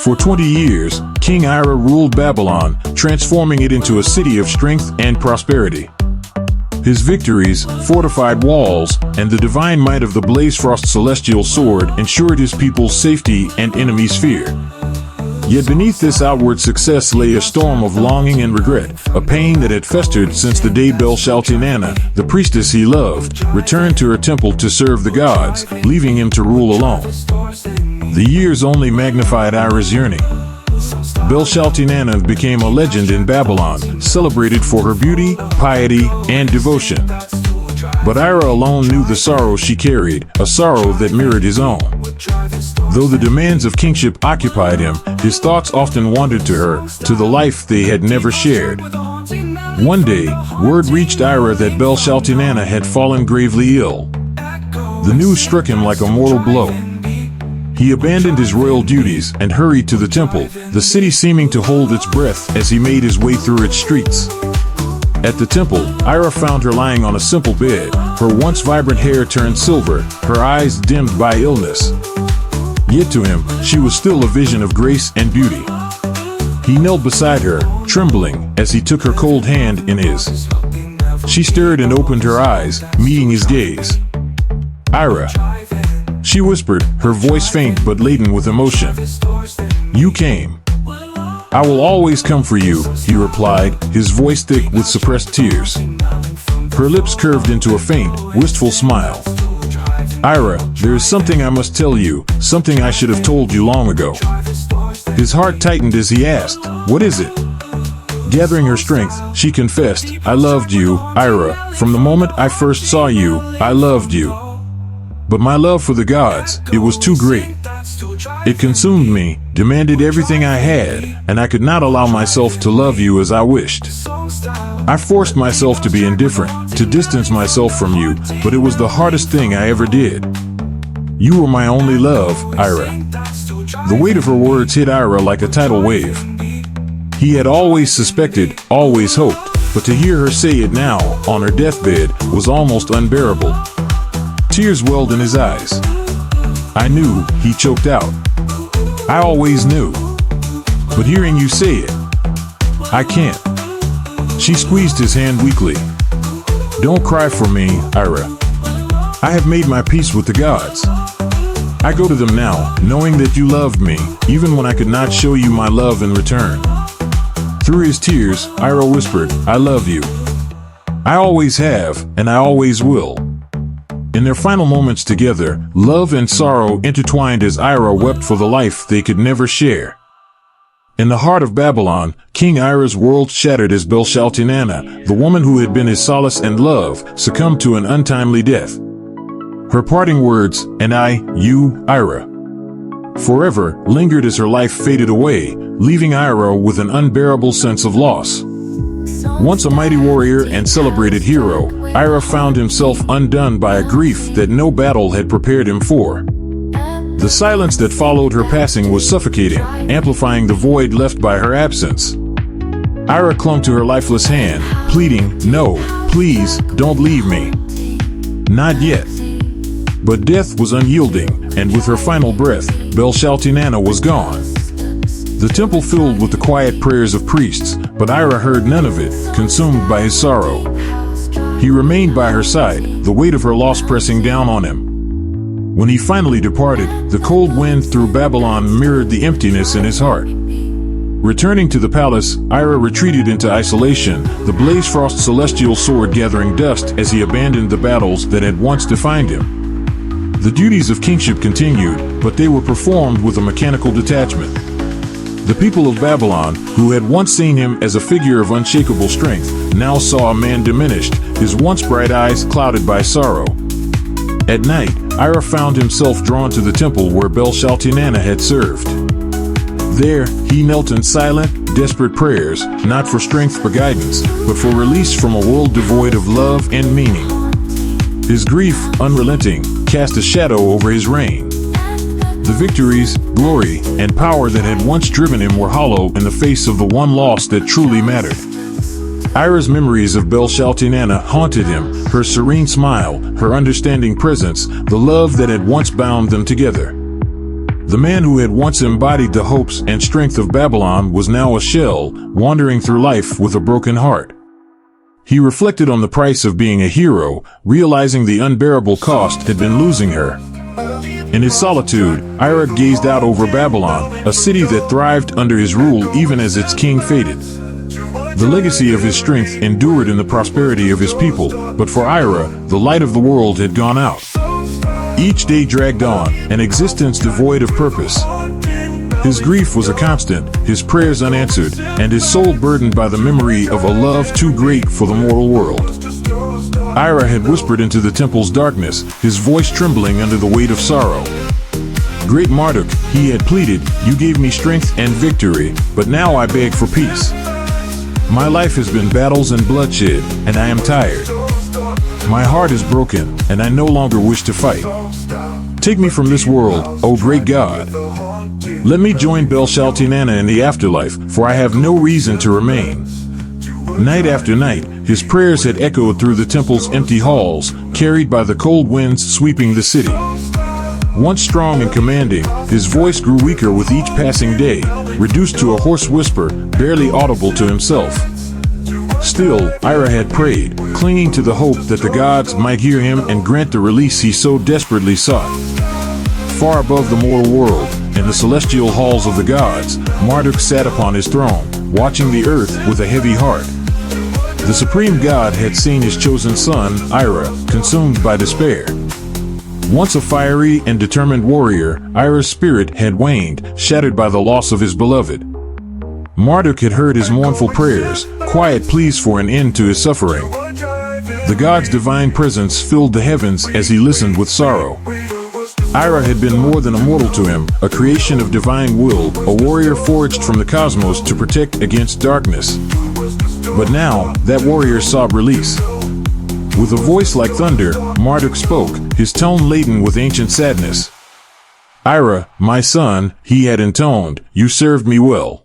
For 20 years, King Ira ruled Babylon, transforming it into a city of strength and prosperity. His victories, fortified walls, and the divine might of the Blazefrost celestial sword ensured his people's safety and enemies' fear. Yet beneath this outward success lay a storm of longing and regret, a pain that had festered since the day Bel-Shaltinana, the priestess he loved, returned to her temple to serve the gods, leaving him to rule alone. The years only magnified Ira's yearning. Bel-Shaltinana became a legend in Babylon, celebrated for her beauty, piety, and devotion. But Ira alone knew the sorrow she carried, a sorrow that mirrored his own. Though the demands of kingship occupied him, his thoughts often wandered to her, to the life they had never shared. One day, word reached Ira that Bel-Shaltinana had fallen gravely ill. The news struck him like a mortal blow. He abandoned his royal duties and hurried to the temple, the city seeming to hold its breath as he made his way through its streets. At the temple, Ira found her lying on a simple bed, her once vibrant hair turned silver, her eyes dimmed by illness. Yet to him, she was still a vision of grace and beauty. He knelt beside her, trembling, as he took her cold hand in his. She stirred and opened her eyes, meeting his gaze. "Ira," she whispered, her voice faint but laden with emotion. "You came." "I will always come for you," he replied, his voice thick with suppressed tears. Her lips curved into a faint, wistful smile. "Ira, there is something I must tell you, something I should have told you long ago." His heart tightened as he asked, "What is it?" Gathering her strength, she confessed, "I loved you, Ira. From the moment I first saw you, I loved you. But my love for the gods, it was too great. It consumed me, demanded everything I had, and I could not allow myself to love you as I wished. I forced myself to be indifferent, to distance myself from you, but it was the hardest thing I ever did. You were my only love, Ira." The weight of her words hit Ira like a tidal wave. He had always suspected, always hoped, but to hear her say it now, on her deathbed, was almost unbearable. Tears welled in his eyes. "I knew," he choked out. "I always knew. But hearing you say it, I can't." She squeezed his hand weakly. "Don't cry for me, Ira. I have made my peace with the gods. I go to them now, knowing that you loved me, even when I could not show you my love in return." Through his tears, Ira whispered, "I love you. I always have, and I always will." In their final moments together, love and sorrow intertwined as Ira wept for the life they could never share. In the heart of Babylon, King Ira's world shattered as Bel-Shaltinana, the woman who had been his solace and love, succumbed to an untimely death. Her parting words, "And I, you, Ira," forever, lingered as her life faded away, leaving Ira with an unbearable sense of loss. Once a mighty warrior and celebrated hero, Ira found himself undone by a grief that no battle had prepared him for. The silence that followed her passing was suffocating, amplifying the void left by her absence. Ira clung to her lifeless hand, pleading, "No, please, don't leave me. Not yet." But death was unyielding, and with her final breath, Bel-Shaltinana was gone. The temple filled with the quiet prayers of priests, but Ira heard none of it, consumed by his sorrow. He remained by her side, the weight of her loss pressing down on him. When he finally departed, the cold wind through Babylon mirrored the emptiness in his heart. Returning to the palace, Ira retreated into isolation, the Blazefrost celestial sword gathering dust as he abandoned the battles that had once defined him. The duties of kingship continued, but they were performed with a mechanical detachment. The people of Babylon, who had once seen him as a figure of unshakable strength, now saw a man diminished, his once bright eyes clouded by sorrow. At night, Ira found himself drawn to the temple where Bel-Shaltinana had served. There, he knelt in silent, desperate prayers, not for strength or guidance, but for release from a world devoid of love and meaning. His grief, unrelenting, cast a shadow over his reign. The victories, glory, and power that had once driven him were hollow in the face of the one loss that truly mattered. Ira's memories of Bel-Shaltinana haunted him, her serene smile, her understanding presence, the love that had once bound them together. The man who had once embodied the hopes and strength of Babylon was now a shell, wandering through life with a broken heart. He reflected on the price of being a hero, realizing the unbearable cost had been losing her. In his solitude, Ira gazed out over Babylon, a city that thrived under his rule even as its king faded. The legacy of his strength endured in the prosperity of his people, but for Ira, the light of the world had gone out. Each day dragged on, an existence devoid of purpose. His grief was a constant, his prayers unanswered, and his soul burdened by the memory of a love too great for the mortal world. Ira had whispered into the temple's darkness, his voice trembling under the weight of sorrow. "Great Marduk," he had pleaded, "you gave me strength and victory, but now I beg for peace. My life has been battles and bloodshed, and I am tired. My heart is broken, and I no longer wish to fight. Take me from this world, O great God. Let me join Belshaltinana in the afterlife, for I have no reason to remain." Night after night, his prayers had echoed through the temple's empty halls, carried by the cold winds sweeping the city. Once strong and commanding, his voice grew weaker with each passing day, reduced to a hoarse whisper, barely audible to himself. Still, Ira had prayed, clinging to the hope that the gods might hear him and grant the release he so desperately sought. Far above the mortal world, in the celestial halls of the gods, Marduk sat upon his throne, watching the earth with a heavy heart. The supreme god had seen his chosen son, Ira, consumed by despair. Once a fiery and determined warrior, Ira's spirit had waned, shattered by the loss of his beloved. Marduk had heard his mournful prayers, quiet pleas for an end to his suffering. The god's divine presence filled the heavens as he listened with sorrow. Ira had been more than a mortal to him, a creation of divine will, a warrior forged from the cosmos to protect against darkness. But now, that warrior sought release. With a voice like thunder, Marduk spoke, his tone laden with ancient sadness. "Ira, my son," he had intoned, "you served me well.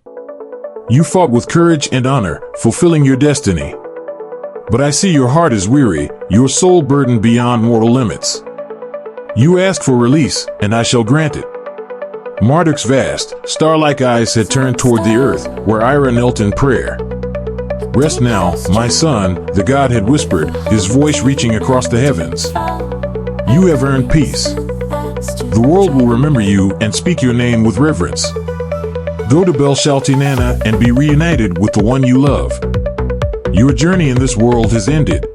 You fought with courage and honor, fulfilling your destiny. But I see your heart is weary, your soul burdened beyond mortal limits. You ask for release, and I shall grant it." Marduk's vast, star-like eyes had turned toward the earth, where Ira knelt in prayer. "Rest now, my son," the god had whispered, his voice reaching across the heavens. "You have earned peace. The world will remember you and speak your name with reverence. Go to Belshaltinana and be reunited with the one you love. Your journey in this world has ended."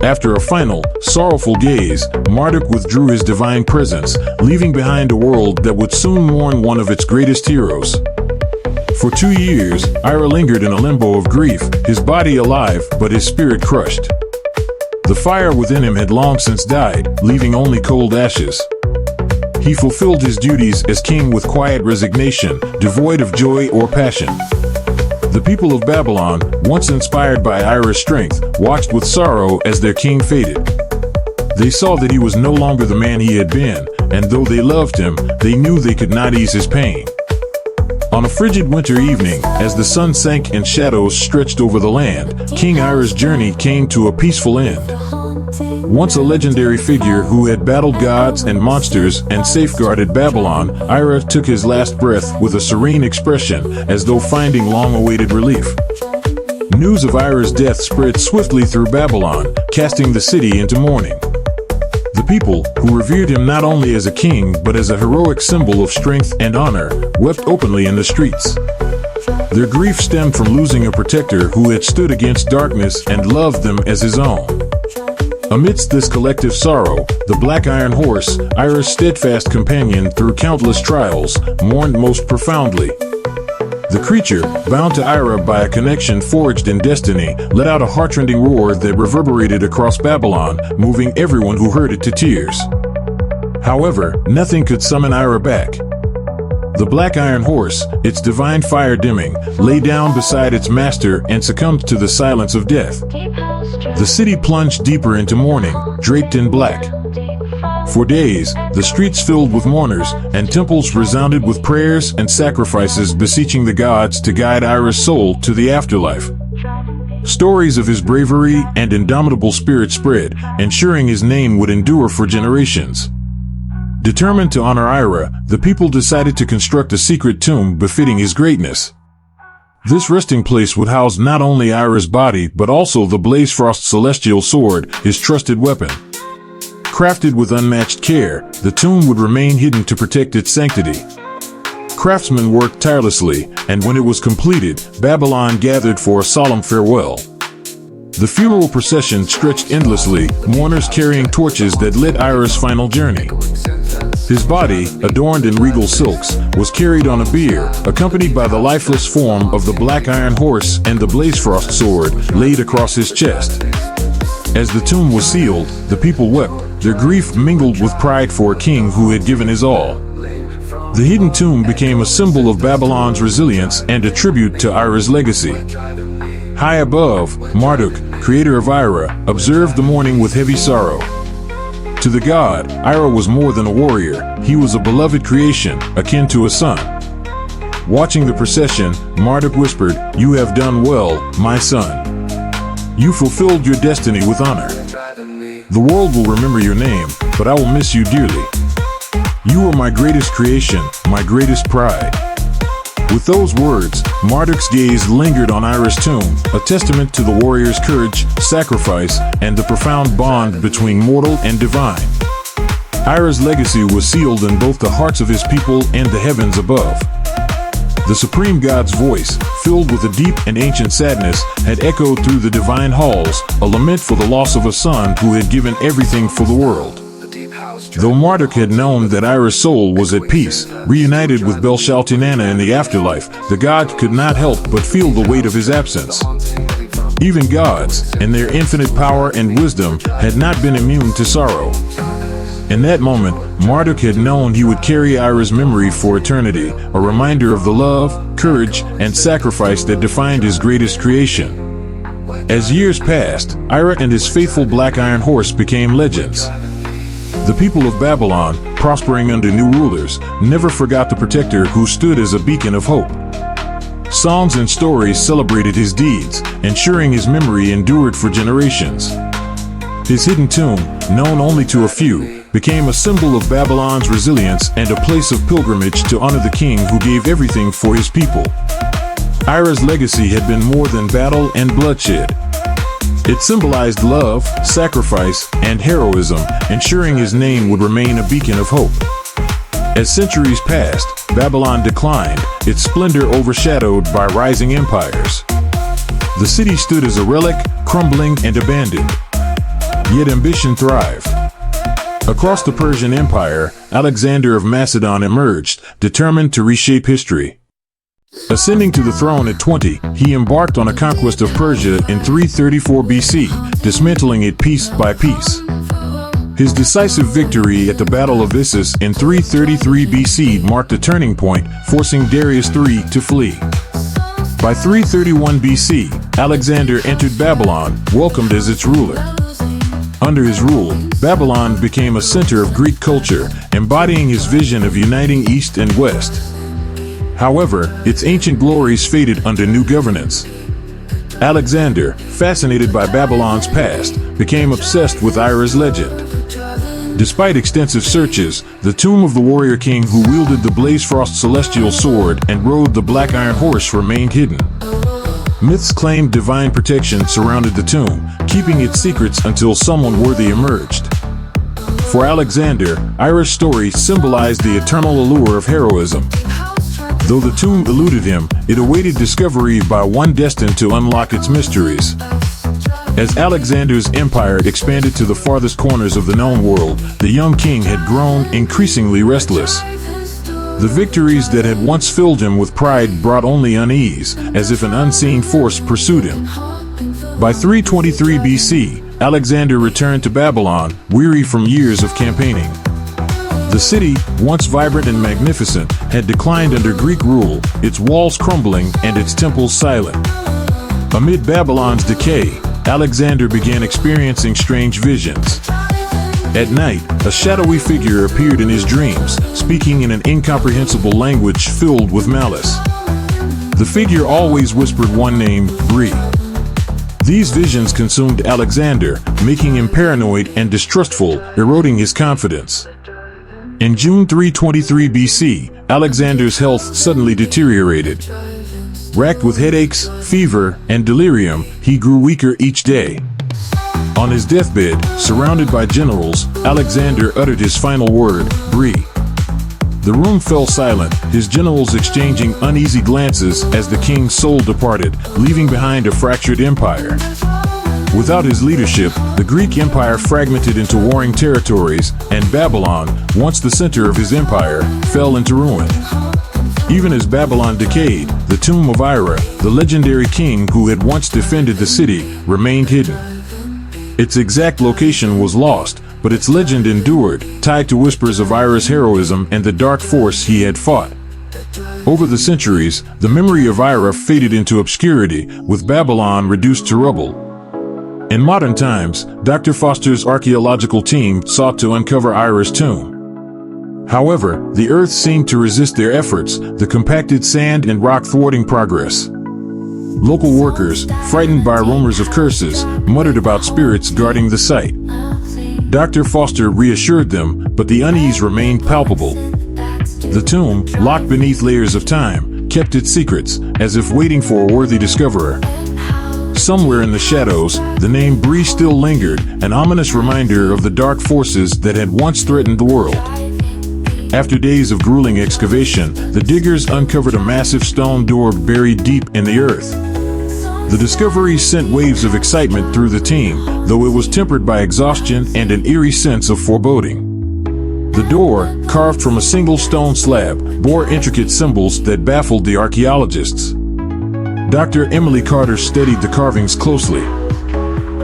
After a final, sorrowful gaze, Marduk withdrew his divine presence, leaving behind a world that would soon mourn one of its greatest heroes. For 2 years, Ira lingered in a limbo of grief, his body alive but his spirit crushed. The fire within him had long since died, leaving only cold ashes. He fulfilled his duties as king with quiet resignation, devoid of joy or passion. The people of Babylon, once inspired by Ira's strength, watched with sorrow as their king faded. They saw that he was no longer the man he had been, and though they loved him, they knew they could not ease his pain. On a frigid winter evening, as the sun sank and shadows stretched over the land, King Ira's journey came to a peaceful end. Once a legendary figure who had battled gods and monsters and safeguarded Babylon, Ira took his last breath with a serene expression, as though finding long-awaited relief. News of Ira's death spread swiftly through Babylon, casting the city into mourning. The people, who revered him not only as a king but as a heroic symbol of strength and honor, wept openly in the streets. Their grief stemmed from losing a protector who had stood against darkness and loved them as his own. Amidst this collective sorrow, the Black Iron Horse, Ira's steadfast companion through countless trials, mourned most profoundly. The creature, bound to Ira by a connection forged in destiny, let out a heartrending roar that reverberated across Babylon, moving everyone who heard it to tears. However, nothing could summon Ira back. The Black Iron Horse, its divine fire dimming, lay down beside its master and succumbed to the silence of death. The city plunged deeper into mourning, draped in black. For days, the streets filled with mourners, and temples resounded with prayers and sacrifices beseeching the gods to guide Ira's soul to the afterlife. Stories of his bravery and indomitable spirit spread, ensuring his name would endure for generations. Determined to honor Ira, the people decided to construct a secret tomb befitting his greatness. This resting place would house not only Ira's body but also the Blazefrost celestial sword, his trusted weapon. Crafted with unmatched care, the tomb would remain hidden to protect its sanctity. Craftsmen worked tirelessly, and when it was completed, Babylon gathered for a solemn farewell. The funeral procession stretched endlessly, mourners carrying torches that lit Ira's final journey. His body, adorned in regal silks, was carried on a bier, accompanied by the lifeless form of the black iron horse and the Blazefrost sword laid across his chest. As the tomb was sealed, the people wept, their grief mingled with pride for a king who had given his all. The hidden tomb became a symbol of Babylon's resilience and a tribute to Ira's legacy. High above, Marduk, creator of Ira, observed the mourning with heavy sorrow. To the god, Ira was more than a warrior, he was a beloved creation, akin to a son. Watching the procession, Marduk whispered, "You have done well, my son. You fulfilled your destiny with honor. The world will remember your name, but I will miss you dearly. You were my greatest creation, my greatest pride." With those words, Marduk's gaze lingered on Ira's tomb, a testament to the warrior's courage, sacrifice, and the profound bond between mortal and divine. Ira's legacy was sealed in both the hearts of his people and the heavens above. The supreme god's voice, filled with a deep and ancient sadness, had echoed through the divine halls, a lament for the loss of a son who had given everything for the world. Though Marduk had known that Ira's soul was at peace, reunited with Belshaltinana in the afterlife, the god could not help but feel the weight of his absence. Even gods, in their infinite power and wisdom, had not been immune to sorrow. In that moment, Marduk had known he would carry Ira's memory for eternity, a reminder of the love, courage, and sacrifice that defined his greatest creation. As years passed, Ira and his faithful black iron horse became legends. The people of Babylon, prospering under new rulers, never forgot the protector who stood as a beacon of hope. Songs and stories celebrated his deeds, ensuring his memory endured for generations. His hidden tomb, known only to a few, became a symbol of Babylon's resilience and a place of pilgrimage to honor the king who gave everything for his people. Ira's legacy had been more than battle and bloodshed. It symbolized love, sacrifice, and heroism, ensuring his name would remain a beacon of hope. As centuries passed, Babylon declined, its splendor overshadowed by rising empires. The city stood as a relic, crumbling and abandoned. Yet ambition thrived. Across the Persian Empire, Alexander of Macedon emerged, determined to reshape history. Ascending to the throne at 20, he embarked on a conquest of Persia in 334 BC, dismantling it piece by piece. His decisive victory at the Battle of Issus in 333 BC marked a turning point, forcing Darius III to flee. By 331 BC, Alexander entered Babylon, welcomed as its ruler. Under his rule, Babylon became a center of Greek culture, embodying his vision of uniting East and West. However, its ancient glories faded under new governance. Alexander, fascinated by Babylon's past, became obsessed with Ira's legend. Despite extensive searches, the tomb of the warrior king who wielded the Blazefrost celestial sword and rode the black iron horse remained hidden. Myths claimed divine protection surrounded the tomb, keeping its secrets until someone worthy emerged. For Alexander, Ira's story symbolized the eternal allure of heroism. Though the tomb eluded him, it awaited discovery by one destined to unlock its mysteries. As Alexander's empire expanded to the farthest corners of the known world, the young king had grown increasingly restless. The victories that had once filled him with pride brought only unease, as if an unseen force pursued him. By 323 BC, Alexander returned to Babylon, weary from years of campaigning. The city, once vibrant and magnificent, had declined under Greek rule, its walls crumbling and its temples silent. Amid Babylon's decay, Alexander began experiencing strange visions. At night, a shadowy figure appeared in his dreams, speaking in an incomprehensible language filled with malice. The figure always whispered one name, Bree. These visions consumed Alexander, making him paranoid and distrustful, eroding his confidence. In June 323 BC, Alexander's health suddenly deteriorated. Racked with headaches, fever, and delirium, he grew weaker each day. On his deathbed, surrounded by generals, Alexander uttered his final word, "Bree." The room fell silent, his generals exchanging uneasy glances as the king's soul departed, leaving behind a fractured empire. Without his leadership, the Greek Empire fragmented into warring territories, and Babylon, once the center of his empire, fell into ruin. Even as Babylon decayed, the tomb of Ira, the legendary king who had once defended the city, remained hidden. Its exact location was lost, but its legend endured, tied to whispers of Ira's heroism and the dark force he had fought. Over the centuries, the memory of Ira faded into obscurity, with Babylon reduced to rubble. In modern times, Dr. Foster's archaeological team sought to uncover Ira's tomb. However, the earth seemed to resist their efforts, the compacted sand and rock thwarting progress. Local workers, frightened by rumors of curses, muttered about spirits guarding the site. Dr. Foster reassured them, but the unease remained palpable. The tomb, locked beneath layers of time, kept its secrets, as if waiting for a worthy discoverer. Somewhere in the shadows, the name Bree still lingered, an ominous reminder of the dark forces that had once threatened the world. After days of grueling excavation, the diggers uncovered a massive stone door buried deep in the earth. The discovery sent waves of excitement through the team, though it was tempered by exhaustion and an eerie sense of foreboding. The door, carved from a single stone slab, bore intricate symbols that baffled the archaeologists. Dr. Emily Carter studied the carvings closely.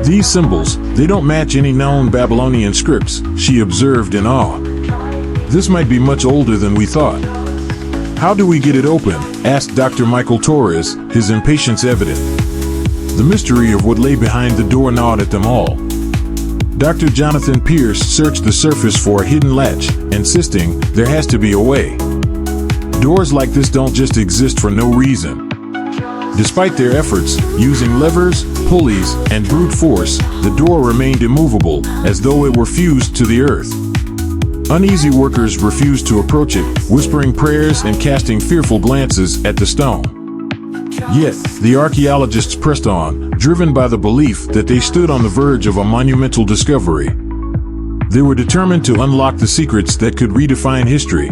"These symbols, they don't match any known Babylonian scripts," she observed in awe. "This might be much older than we thought." "How do we get it open?" asked Dr. Michael Torres, his impatience evident. The mystery of what lay behind the door gnawed at them all. Dr. Jonathan Pierce searched the surface for a hidden latch, insisting there has to be a way. Doors like this don't just exist for no reason. Despite their efforts, using levers, pulleys, and brute force, the door remained immovable, as though it were fused to the earth. Uneasy workers refused to approach it, whispering prayers and casting fearful glances at the stone. Yet, the archaeologists pressed on, driven by the belief that they stood on the verge of a monumental discovery. They were determined to unlock the secrets that could redefine history.